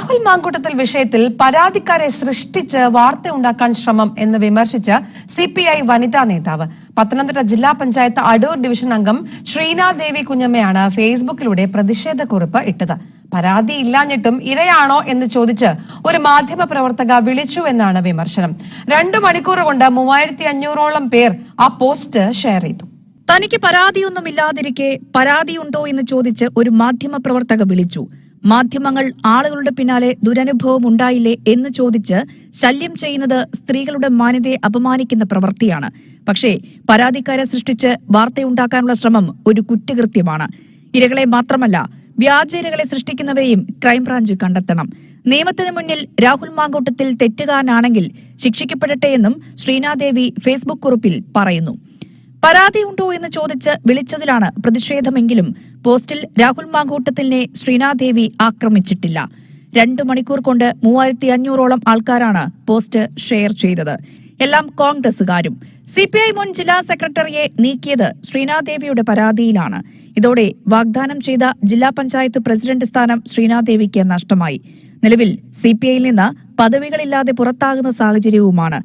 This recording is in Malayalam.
രാഹുൽ മാങ്കൂട്ടത്തിൽ വിഷയത്തിൽ പരാതിക്കാരെ സൃഷ്ടിച്ച് വാർത്തയുണ്ടാക്കാൻ ശ്രമം എന്ന് വിമർശിച്ച് സിപിഐ വനിതാ നേതാവ് പത്തനംതിട്ട ജില്ലാ പഞ്ചായത്ത് അടൂർ ഡിവിഷൻ അംഗം ശ്രീനാദേവി കുഞ്ഞമ്മയാണ് ഫേസ്ബുക്കിലൂടെ പ്രതിഷേധക്കുറിപ്പ് ഇട്ടത്. പരാതിയില്ലാഞ്ഞിട്ടും ഇരയാണോ എന്ന് ചോദിച്ച് ഒരു മാധ്യമ പ്രവർത്തക വിളിച്ചു എന്നാണ് വിമർശനം. 2 മണിക്കൂർ കൊണ്ട് 3500ഓളം പേർ ആ പോസ്റ്റ് ഷെയർ ചെയ്തു. തനിക്ക് പരാതിയൊന്നുമില്ലാതിരിക്കെ പരാതിയുണ്ടോ എന്ന് ചോദിച്ച് ഒരു മാധ്യമ പ്രവർത്തക വിളിച്ചു. മാധ്യമങ്ങൾ ആളുകളുടെ പിന്നാലെ ദുരനുഭവം ഉണ്ടായില്ലേ എന്ന് ചോദിച്ച് ശല്യം ചെയ്യുന്നത് സ്ത്രീകളുടെ മാന്യതയെ അപമാനിക്കുന്ന പ്രവൃത്തിയാണ്. പക്ഷേ പരാതിക്കാരെ സൃഷ്ടിച്ച് വാർത്തയുണ്ടാക്കാനുള്ള ശ്രമം ഒരു കുറ്റകൃത്യമാണ്. ഇരകളെ മാത്രമല്ല, വ്യാജ ഇരകളെ സൃഷ്ടിക്കുന്നവരെയും ക്രൈംബ്രാഞ്ച് കണ്ടെത്തണം. നിയമത്തിന് മുന്നിൽ രാഹുൽ മാങ്കൂട്ടത്തിൽ തെറ്റുകാരനാണെങ്കിൽ ശിക്ഷിക്കപ്പെടട്ടെ എന്നും ശ്രീനാദേവി ഫേസ്ബുക്ക് കുറിപ്പിൽ പറയുന്നു. പരാതിയുണ്ടോ എന്ന് ചോദിച്ച് വിളിച്ചതിലാണ് പ്രതിഷേധമെങ്കിലും പോസ്റ്റിൽ രാഹുൽ മാങ്കൂട്ടത്തിലിനെ ശ്രീനാദേവി ആക്രമിച്ചിട്ടില്ല. 2 മണിക്കൂർ കൊണ്ട് 3500ഓളം ആൾക്കാരാണ് പോസ്റ്റ് ഷെയർ ചെയ്തത്. എല്ലാം കോൺഗ്രസുകാരും. സിപിഐ മുൻ ജില്ലാ സെക്രട്ടറിയെ നീക്കിയത് ശ്രീനാദേവിയുടെ പരാതിയിലാണ്. ഇതോടെ വാഗ്ദാനം ചെയ്ത ജില്ലാ പഞ്ചായത്ത് പ്രസിഡന്റ് സ്ഥാനം ശ്രീനാദേവിക്ക് നഷ്ടമായി. നിലവിൽ സിപിഐയിൽ നിന്ന് പദവികളില്ലാതെ പുറത്താകുന്ന സാഹചര്യവുമാണ്.